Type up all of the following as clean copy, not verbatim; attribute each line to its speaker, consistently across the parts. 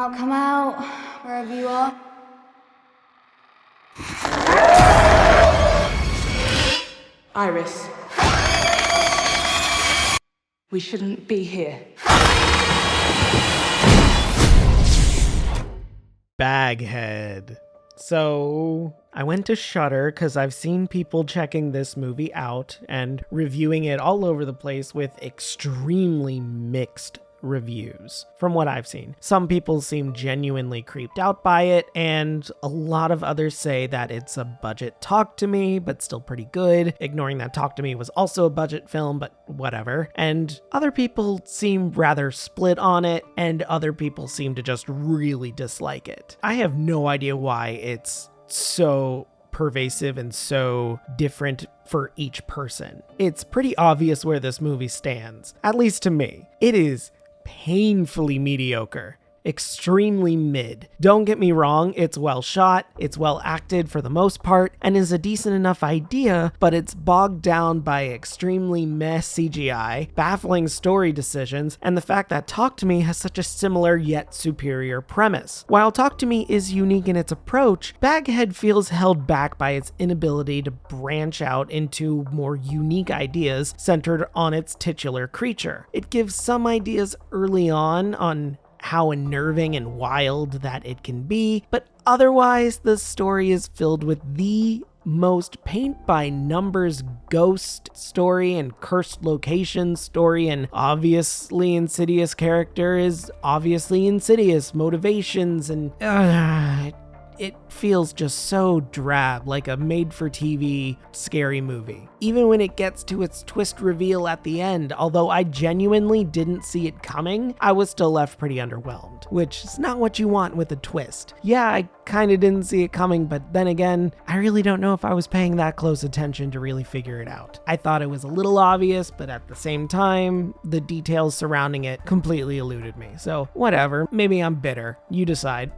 Speaker 1: come out, wherever you are.
Speaker 2: Iris. We shouldn't be here.
Speaker 3: Baghead. So I went to Shudder because I've seen people checking this movie out and reviewing it all over the place with extremely mixed reviews from what I've seen. Some people seem genuinely creeped out by it, and a lot of others say that it's a budget Talk to Me, but still pretty good, ignoring that Talk to Me was also a budget film, but whatever. And other people seem rather split on it, and other people seem to just really dislike it. I have no idea why it's so pervasive and so different for each person. It's pretty obvious where this movie stands, at least to me. It is painfully mediocre, extremely mid. Don't get me wrong, it's well shot, it's well acted for the most part, and is a decent enough idea, but it's bogged down by extremely meh CGI, baffling story decisions, and the fact that Talk to Me has such a similar yet superior premise. While Talk to Me is unique in its approach, Baghead feels held back by its inability to branch out into more unique ideas centered on its titular creature. It gives some ideas early on how unnerving and wild that it can be, but otherwise the story is filled with the most paint-by-numbers ghost story and cursed location story, and obviously Insidious character is obviously Insidious motivations, and it feels just so drab, like a made-for-TV scary movie. Even when it gets to its twist reveal at the end, although I genuinely didn't see it coming, I was still left pretty underwhelmed, which is not what you want with a twist. Yeah, I kinda didn't see it coming, but then again, I really don't know if I was paying that close attention to really figure it out. I thought it was a little obvious, but at the same time, the details surrounding it completely eluded me. So whatever, maybe I'm bitter. You decide.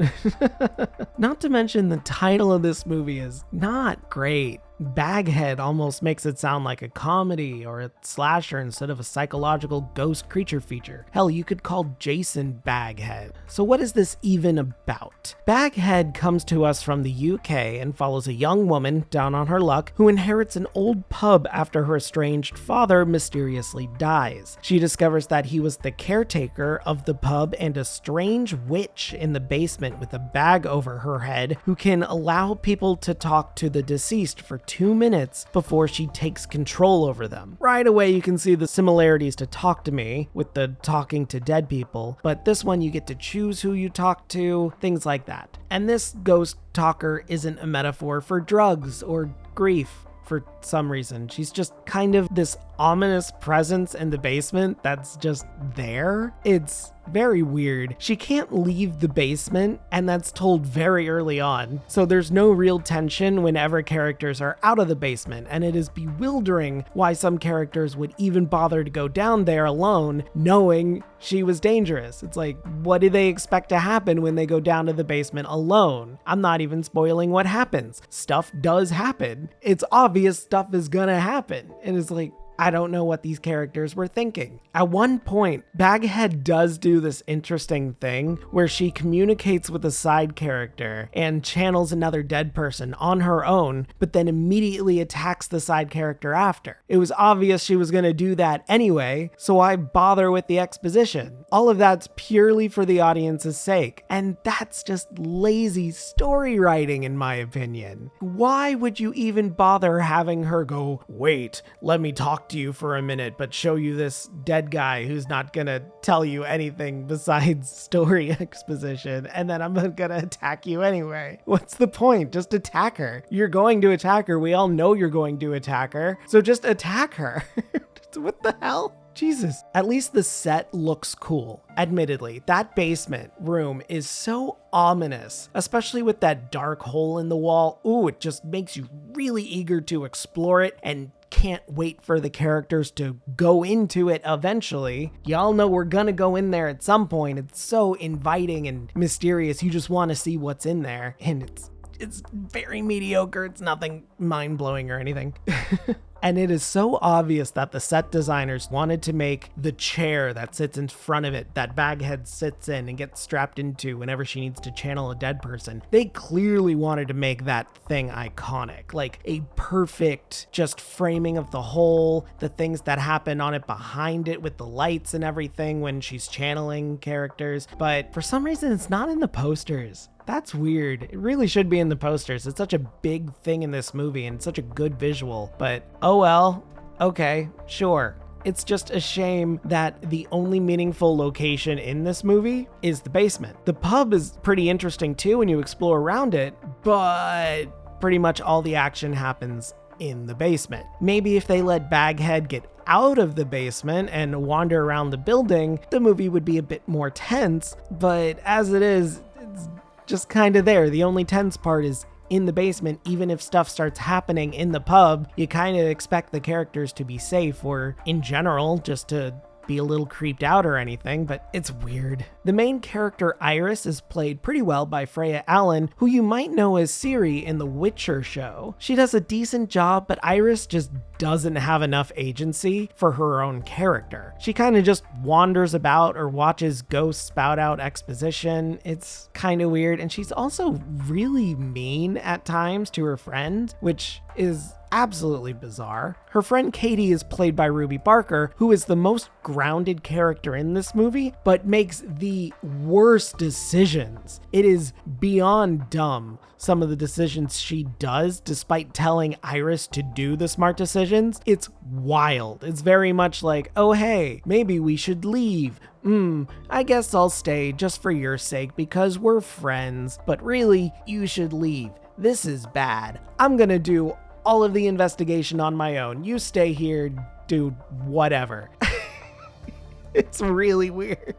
Speaker 3: Not to mention the title of this movie is not great. Baghead almost makes it sound like a comedy or a slasher instead of a psychological ghost creature feature. Hell, you could call Jason Baghead. So what is this even about? Baghead comes to us from the UK and follows a young woman down on her luck who inherits an old pub after her estranged father mysteriously dies. She discovers that he was the caretaker of the pub and a strange witch in the basement with a bag over her head who can allow people to talk to the deceased for 2 minutes before she takes control over them. Right away you can see the similarities to Talk to Me with the talking to dead people, but this one you get to choose who you talk to, things like that. And this ghost talker isn't a metaphor for drugs or grief for some reason. She's just kind of this ominous presence in the basement that's just there. It's very weird. She can't leave the basement, and that's told very early on. So there's no real tension whenever characters are out of the basement, and it is bewildering why some characters would even bother to go down there alone, knowing she was dangerous. It's like, what do they expect to happen when they go down to the basement alone? I'm not even spoiling what happens. Stuff does happen. It's obvious stuff is gonna happen. And it's like, I don't know what these characters were thinking. At one point, Baghead does do this interesting thing where she communicates with a side character and channels another dead person on her own, but then immediately attacks the side character after. It was obvious she was going to do that anyway, so why bother with the exposition? All of that's purely for the audience's sake, and that's just lazy story writing in my opinion. Why would you even bother having her go, wait, let me talk to you for a minute, but show you this dead guy who's not gonna tell you anything besides story exposition, and then I'm gonna attack you anyway. What's the point? Just attack her. You're going to attack her. We all know you're going to attack her, so just attack her. What the hell? Jesus. At least the set looks cool. Admittedly, that basement room is so ominous, especially with that dark hole in the wall. Ooh, it just makes you really eager to explore it and can't wait for the characters to go into it eventually. Y'all know we're gonna go in there at some point. It's so inviting and mysterious. You just want to see what's in there, and It's very mediocre. It's nothing mind-blowing or anything. And it is so obvious that the set designers wanted to make the chair that sits in front of it, that Baghead sits in and gets strapped into whenever she needs to channel a dead person. They clearly wanted to make that thing iconic, like a perfect just framing of the hole, the things that happen on it behind it with the lights and everything when she's channeling characters. But for some reason, it's not in the posters. That's weird. It really should be in the posters. It's such a big thing in this movie and such a good visual, but oh well. Okay, sure. It's just a shame that the only meaningful location in this movie is the basement. The pub is pretty interesting too when you explore around it, but pretty much all the action happens in the basement. Maybe if they let Baghead get out of the basement and wander around the building, the movie would be a bit more tense, but as it is, it's just kind of there. The only tense part is in the basement. Even if stuff starts happening in the pub, you kind of expect the characters to be safe, or in general, just to be a little creeped out or anything, but it's weird. The main character, Iris, is played pretty well by Freya Allan, who you might know as Ciri in The Witcher show. She does a decent job, but Iris just doesn't have enough agency for her own character. She kind of just wanders about or watches ghosts spout out exposition. It's kind of weird, and she's also really mean at times to her friend, which is absolutely bizarre. Her friend Katie is played by Ruby Barker, who is the most grounded character in this movie, but makes the worst decisions. It is beyond dumb, some of the decisions she does, despite telling Iris to do the smart decisions. It's wild. It's very much like, oh hey, maybe we should leave. I guess I'll stay just for your sake because we're friends, but really, you should leave. This is bad. I'm gonna do all of the investigation on my own. You stay here, do whatever. It's really weird.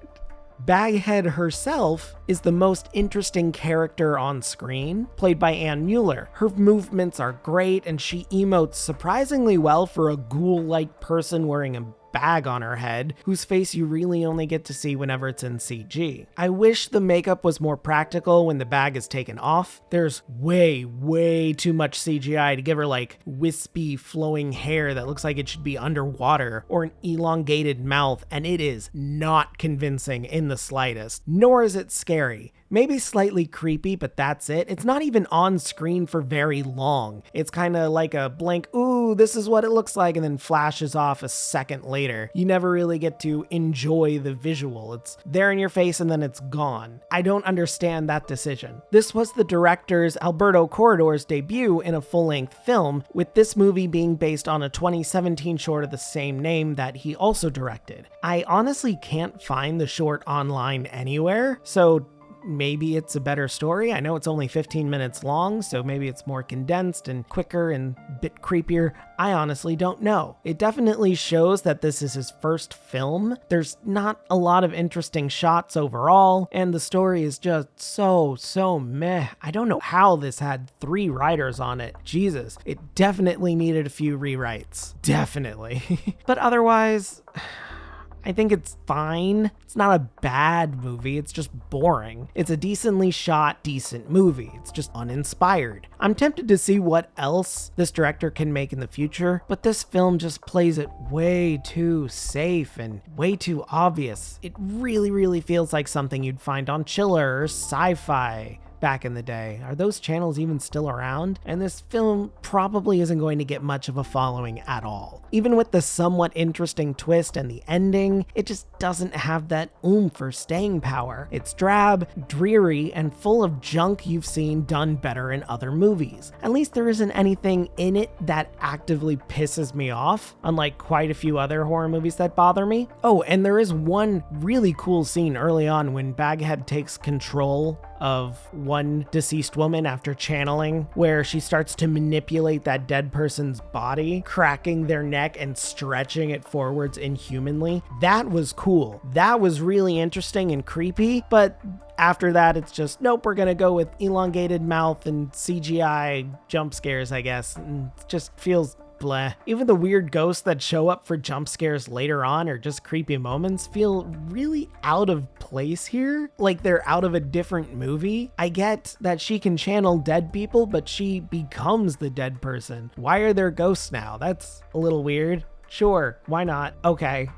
Speaker 3: Baghead herself is the most interesting character on screen, played by Anne Mueller. Her movements are great, and she emotes surprisingly well for a ghoul-like person wearing a bag on her head, whose face you really only get to see whenever it's in CG. I wish the makeup was more practical when the bag is taken off. There's way too much CGI to give her like wispy flowing hair that looks like it should be underwater, or an elongated mouth, and it is not convincing in the slightest, nor is it scary. Maybe slightly creepy, but that's it. It's not even on screen for very long. It's kind of like a blank, ooh, this is what it looks like, and then flashes off a second later. You never really get to enjoy the visual. It's there in your face and then it's gone. I don't understand that decision. This was the director's Alberto Corredor's debut in a full-length film, with this movie being based on a 2017 short of the same name that he also directed. I honestly can't find the short online anywhere, so maybe it's a better story. I know it's only 15 minutes long, so maybe it's more condensed and quicker and a bit creepier. I honestly don't know. It definitely shows that this is his first film. There's not a lot of interesting shots overall, and the story is just so meh. I don't know how this had 3 writers on it. Jesus, it definitely needed a few rewrites. Definitely. But otherwise, I think it's fine. It's not a bad movie, it's just boring. It's a decently shot, decent movie. It's just uninspired. I'm tempted to see what else this director can make in the future, but this film just plays it way too safe and way too obvious. It really feels like something you'd find on Chiller or Sci-Fi back in the day. Are those channels even still around? And this film probably isn't going to get much of a following at all. Even with the somewhat interesting twist and the ending, it just doesn't have that oomph or staying power. It's drab, dreary, and full of junk you've seen done better in other movies. At least there isn't anything in it that actively pisses me off, unlike quite a few other horror movies that bother me. Oh, and there is one really cool scene early on when Baghead takes control of one deceased woman after channeling, where she starts to manipulate that dead person's body, cracking their neck and stretching it forwards inhumanly. That was cool. That was really interesting and creepy, but after that, it's just, nope, we're gonna go with elongated mouth and CGI jump scares, I guess. And it just feels bleh. Even the weird ghosts that show up for jump scares later on or just creepy moments feel really out of place here. Like they're out of a different movie. I get that she can channel dead people, but she becomes the dead person. Why are there ghosts now? That's a little weird. Sure, why not? Okay.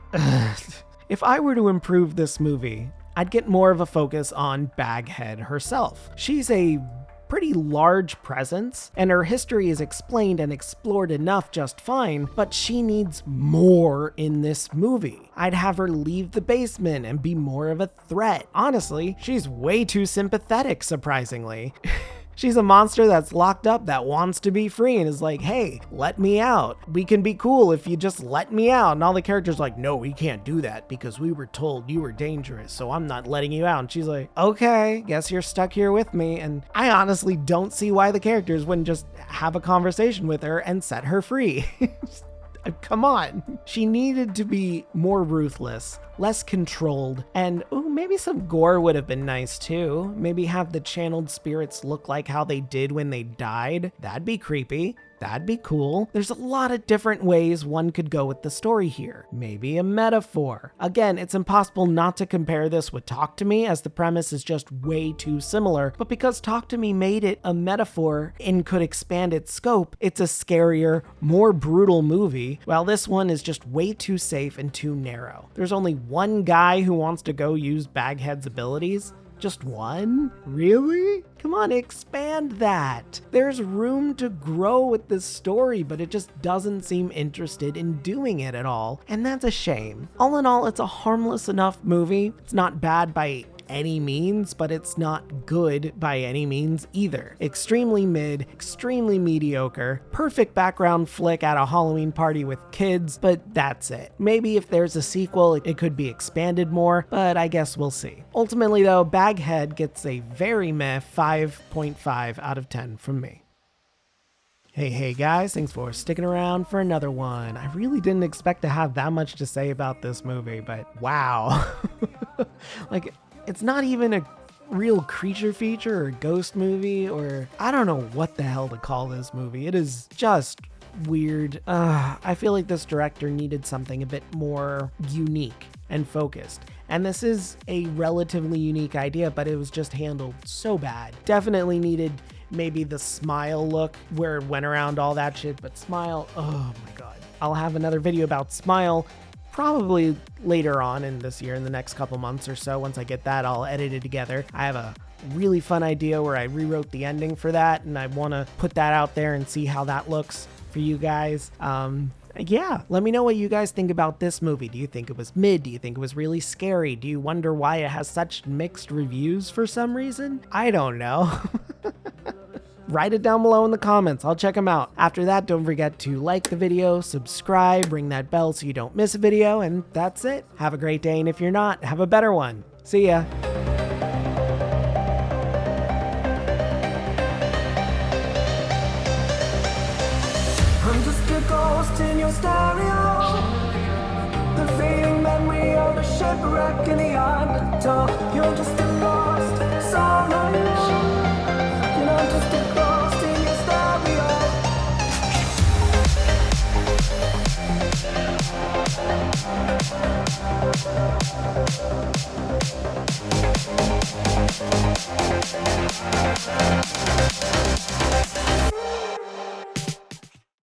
Speaker 3: If I were to improve this movie, I'd get more of a focus on Baghead herself. She's a pretty large presence, and her history is explained and explored enough just fine, but she needs more in this movie. I'd have her leave the basement and be more of a threat. Honestly, she's way too sympathetic, surprisingly. She's a monster that's locked up that wants to be free and is like, hey, let me out. We can be cool if you just let me out. And all the characters are like, no, we can't do that because we were told you were dangerous, so I'm not letting you out. And she's like, okay, guess you're stuck here with me. And I honestly don't see why the characters wouldn't just have a conversation with her and set her free. Come on. She needed to be more ruthless, less controlled, and maybe some gore would have been nice too. Maybe have the channeled spirits look like how they did when they died. That'd be creepy. That'd be cool. There's a lot of different ways one could go with the story here. Maybe a metaphor. Again, it's impossible not to compare this with Talk to Me, as the premise is just way too similar, but because Talk to Me made it a metaphor and could expand its scope, it's a scarier, more brutal movie, while this one is just way too safe and too narrow. There's only one guy who wants to go use Baghead's abilities. Just one? Really? Come on, expand that. There's room to grow with this story, but it just doesn't seem interested in doing it at all, and that's a shame. All in all, it's a harmless enough movie. It's not bad by any means, but it's not good by any means either. Extremely mid, extremely mediocre, perfect background flick at a Halloween party with kids, but that's it. Maybe if there's a sequel, it could be expanded more, but I guess we'll see. Ultimately though, Baghead gets a very meh 5.5 out of 10 from me. Hey guys, thanks for sticking around for another one. I really didn't expect to have that much to say about this movie, but wow. Like, it's not even a real creature feature or ghost movie, or I don't know what the hell to call this movie. It is just weird. I feel like this director needed something a bit more unique and focused. And this is a relatively unique idea, but it was just handled so bad. Definitely needed maybe the Smile look where it went around all that shit, but Smile, oh my god. I'll have another video about Smile probably later on in this year, in the next couple months or so. Once I get that all edited together, I have a really fun idea where I rewrote the ending for that, and I want to put that out there and see how that looks for you guys. Yeah, let me know what you guys think about this movie. Do you think it was mid? Do you think it was really scary? Do you wonder why it has such mixed reviews for some reason? I don't know. Write it down below in the comments. I'll check them out. After that, don't forget to like the video, subscribe, ring that bell so you don't miss a video, and that's it. Have a great day, and if you're not, have a better one. See ya.
Speaker 4: I'm just a ghost in your stereo, the fading memory of a shipwreck in the undertow. You're just a lost soul alone. You know, I'm just a ghost in your stereo.